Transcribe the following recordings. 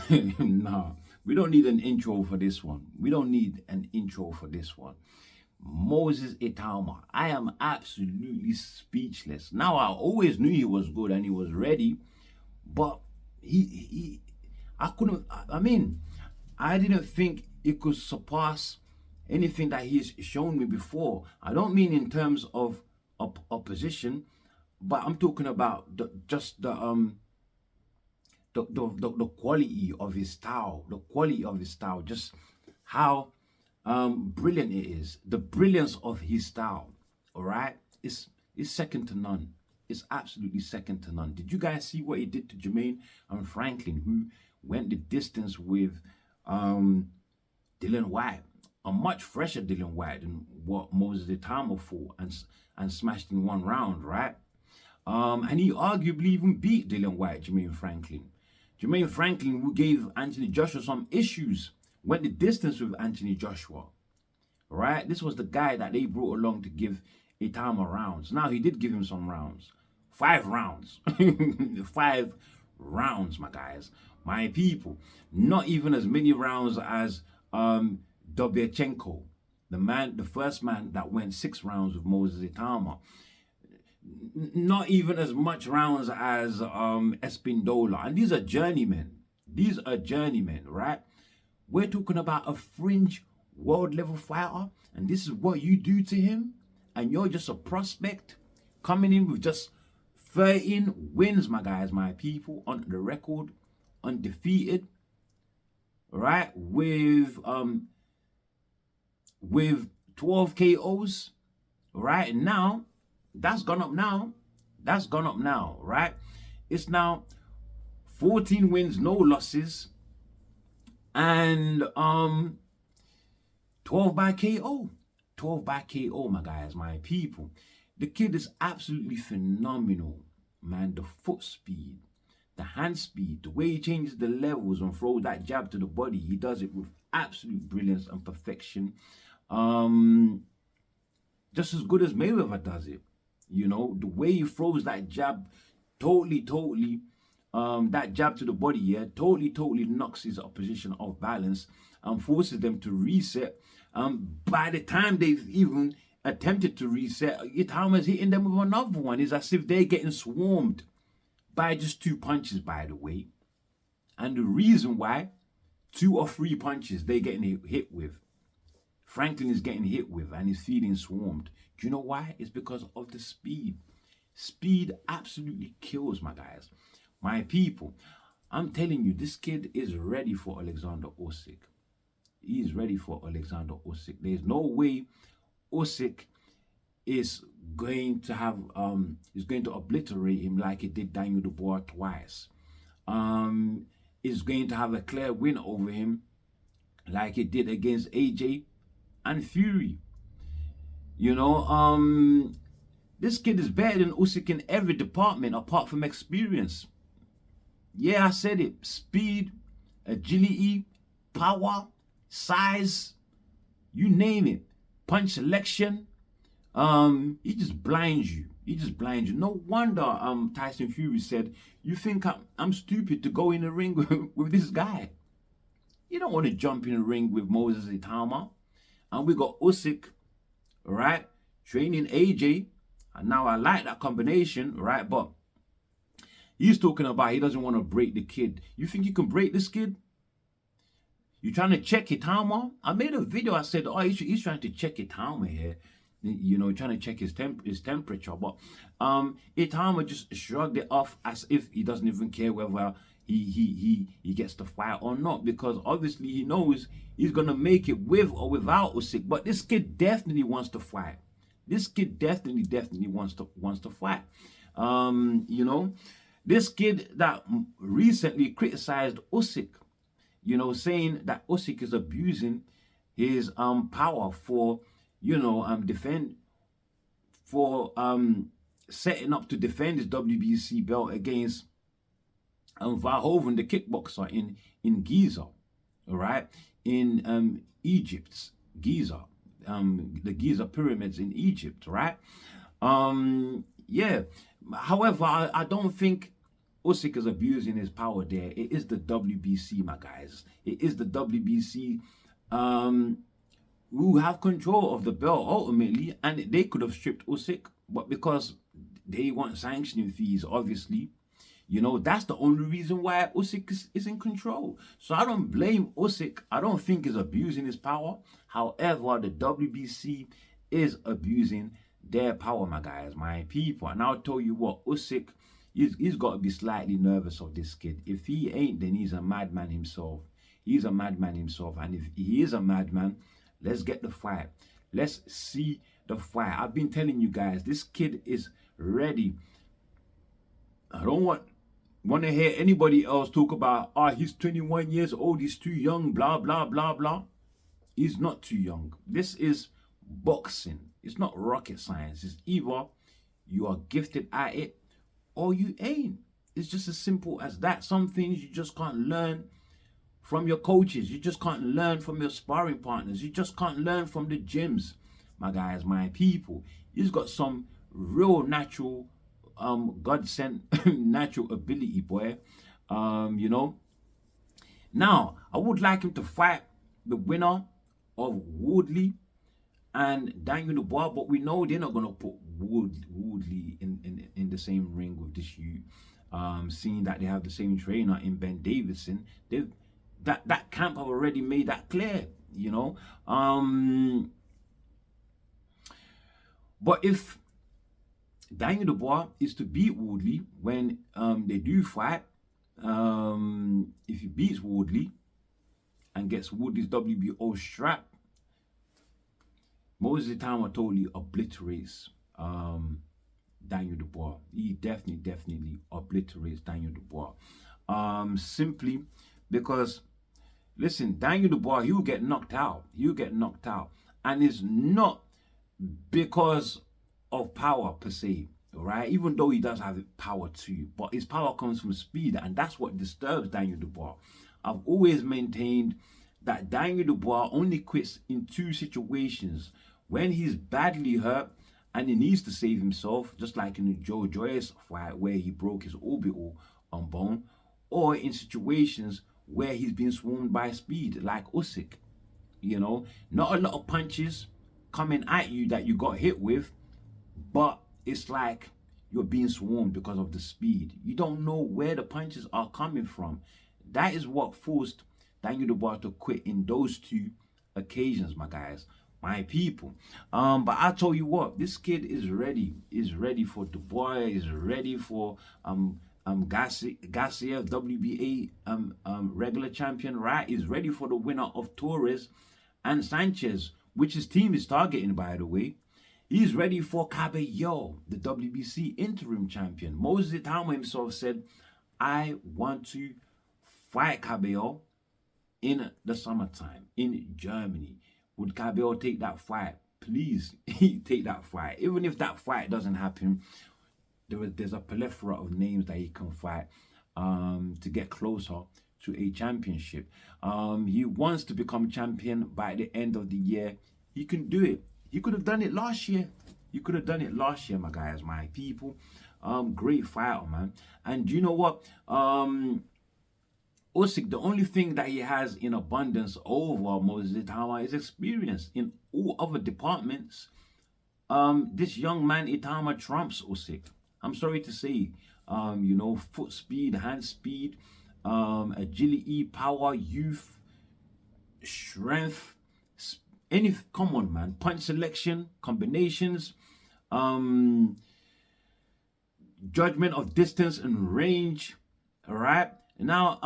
Nah, we don't need an intro for this one. We don't need an intro for this one. Moses Itauma. I am absolutely speechless. Now, I always knew he was good and he was ready, but he I couldn't, I mean, I didn't think it could surpass anything that he's shown me before. I don't mean in terms of opposition, but I'm talking about just the quality of his style, the quality of his style, just how brilliant it is, the brilliance of his style. All right, it's second to none. It's absolutely second to none. Did you guys see what he did to Jermaine and Franklin, who went the distance with Dylan White, a much fresher Dylan White than what Moses Itama fought and smashed in one round, right? And he arguably even beat Dylan White, Jermaine Franklin. Jermaine Franklin, who gave Anthony Joshua some issues, went the distance with Anthony Joshua, right? This was the guy that they brought along to give Itama rounds. Now, he did give him some rounds. 5 rounds. 5 rounds, my guys. My people. Not even as many rounds as Dobyachenko, the first man that went 6 rounds with Moses Itama. Not even as much rounds as Espindola. And these are journeymen. These are journeymen, right? We're talking about a fringe world level fighter, and this is what you do to him, and you're just a prospect coming in with just 13 wins, my guys, my people, on the record, undefeated, right? With 12 KOs, right? Now, that's gone up now. That's gone up now, right? It's now 14 wins, no losses, and 12 by KO. 12 by KO, my guys, my people. The kid is absolutely phenomenal, man. The foot speed, the hand speed, the way he changes the levels and throws that jab to the body, he does it with absolute brilliance and perfection. Just as good as Mayweather does it. You know, the way he throws that jab, totally, that jab to the body, yeah, totally knocks his opposition off balance and forces them to reset. By the time they've even attempted to reset, Itama's hitting them with another one. It's as if they're getting swarmed by just 2 punches, by the way. And the reason why 2 or 3 punches they're getting hit with, Franklin is getting hit with and is feeling swarmed. Do you know why? It's because of the speed. Speed absolutely kills, my guys. My people, I'm telling you, this kid is ready for Alexander Usyk. He is ready for Alexander Usyk. There's no way Usyk is going to have is going to obliterate him like it did Daniel Dubois twice. Is going to have a clear win over him like it did against AJ and Fury. You know, this kid is better than Usyk in every department apart from experience. Yeah, I said it. Speed, agility, power, size, you name it. Punch selection. He just blinds you. He just blinds you. No wonder Tyson Fury said, "You think I'm stupid to go in the ring with this guy? You don't want to jump in the ring with Moses Itama." And we got Usyk, right, training AJ. And now I like that combination, right? But he's talking about he doesn't want to break the kid. You think you can break this kid? You trying to check Itama? I made a video. I said, oh, he's trying to check Itama here. You know, trying to check his temperature. But Itama just shrugged it off as if he doesn't even care whether he gets to fight or not, because obviously he knows he's gonna make it with or without Usyk. But this kid definitely wants to fight. This kid definitely wants to fight. You know, this kid that recently criticized Usyk, you know, saying that Usyk is abusing his power for, you know, setting up to defend his WBC belt against Verhoeven, the kickboxer in Giza, all right, in Egypt, Giza, the Giza pyramids in Egypt, right? Yeah. However, I don't think Usyk is abusing his power there. It is the WBC, my guys. It is the WBC who have control of the belt ultimately, and they could have stripped Usyk, but because they want sanctioning fees, obviously, that's the only reason why Usyk is in control. So I don't blame Usyk. I don't think he's abusing his power. However, the WBC is abusing their power, my guys, my people. And I'll tell you what, Usyk, he's got to be slightly nervous of this kid. If he ain't, then he's a madman himself. He's a madman himself. And if he is a madman, let's get the fight. Let's see the fight. I've been telling you guys, this kid is ready. I don't want to hear anybody else talk about, he's 21 years old, he's too young, blah, blah, blah, blah. He's not too young. This is boxing. It's not rocket science. It's either you are gifted at it or you ain't. It's just as simple as that. Some things you just can't learn from your coaches. You just can't learn from your sparring partners. You just can't learn from the gyms, my guys, my people. He's got some real natural God sent natural ability, boy. Now I would like him to fight the winner of Woodley and Daniel Dubois, but we know they're not gonna put Woodley in the same ring with this youth. Seeing that they have the same trainer in Ben Davidson, that camp have already made that clear, But if Daniel Dubois is to beat Woodley when they do fight, if he beats Woodley and gets Woodley's WBO strap, Moses Itauma totally obliterates Daniel Dubois. He definitely obliterates Daniel Dubois. Simply because, listen, Daniel Dubois, he will get knocked out. He'll get knocked out. And it's not because of power per se, right? Even though he does have power too, but his power comes from speed, and that's what disturbs Daniel Dubois. I've always maintained that Daniel Dubois only quits in two situations: when he's badly hurt and he needs to save himself, just like in the Joe Joyce fight where he broke his orbital bone, or in situations where he's been swarmed by speed, like Usyk. Not a lot of punches coming at you that you got hit with, but it's like you're being swarmed because of the speed. You don't know where the punches are coming from. That is what forced Daniel Dubois to quit in those two occasions, my guys, my people. But I tell you what, this kid is ready. Is ready for Dubois. Is ready for Garcia, WBA regular champion, right? Is ready for the winner of Torres and Sanchez, which his team is targeting, by the way. He's ready for Cabello, the WBC interim champion. Moses Itauma himself said, I want to fight Cabello in the summertime in Germany. Would Cabello take that fight? Please take that fight. Even if that fight doesn't happen, there's a plethora of names that he can fight to get closer to a championship. He wants to become champion by the end of the year. He can do it. He could have done it last year. You could have done it last year, my guys, my people. Great fighter, man. And you know what? Usyk, the only thing that he has in abundance over Moses Itauma is experience. In all other departments, this young man Itauma trumps Usyk. I'm sorry to say, foot speed, hand speed, agility, power, youth, strength, come on, man, punch selection, combinations, judgment of distance and range. All right. Now,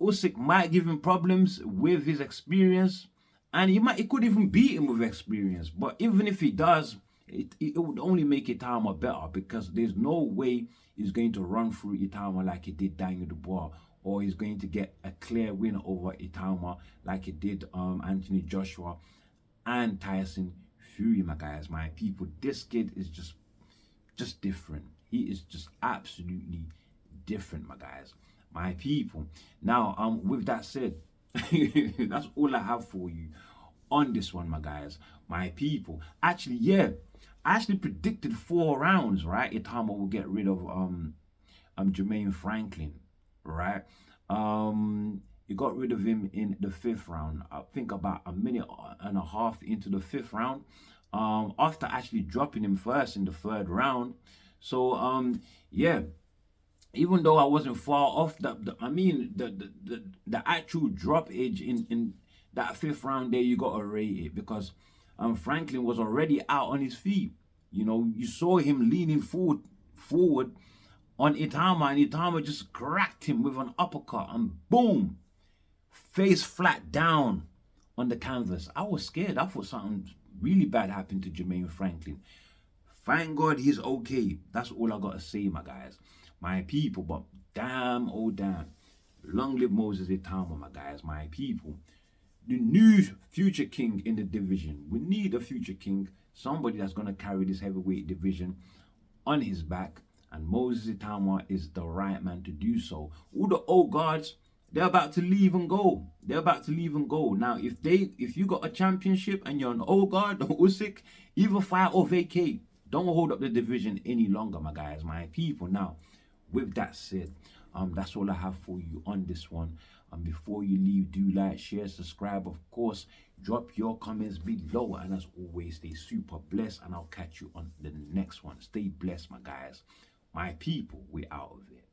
Usyk might give him problems with his experience, and he could even beat him with experience. But even if he does, it would only make Itauma better, because there's no way he's going to run through Itauma like he did Daniel Dubois, or he's going to get a clear win over Itauma like he did Anthony Joshua and Tyson Fury, my guys, my people. This kid is just different. He is just absolutely different, my guys, my people. Now, with that said, that's all I have for you on this one, my guys, my people. Actually, I actually predicted 4 rounds, right? Itauma will get rid of Jermaine Franklin, right? You got rid of him in the fifth round. I think about a minute and a half into the fifth round. After actually dropping him first in the third round. So yeah, even though I wasn't far off, I mean the actual drop age in that fifth round there, you gotta rate it because Franklin was already out on his feet. You know, you saw him leaning forward on Itauma, and Itauma just cracked him with an uppercut, and boom, face flat down on the canvas. I was scared. I thought something really bad happened to Jermaine Franklin. Thank God he's okay. That's all I gotta say, my guys, my people. But damn, oh damn, long live Moses Itauma, my guys, my people. The new future king in the division. We need a future king, somebody that's gonna carry this heavyweight division on his back, and Moses Itauma is the right man to do so. All the old guards, they're about to leave and go. They're about to leave and go. Now, if you got a championship and you're an old guard or Usyk, either fight or vacate. Don't hold up the division any longer, my guys, my people. Now, with that said, that's all I have for you on this one. Before you leave, do like, share, subscribe, of course. Drop your comments below, and as always, stay super blessed, and I'll catch you on the next one. Stay blessed, my guys, my people. We out of it.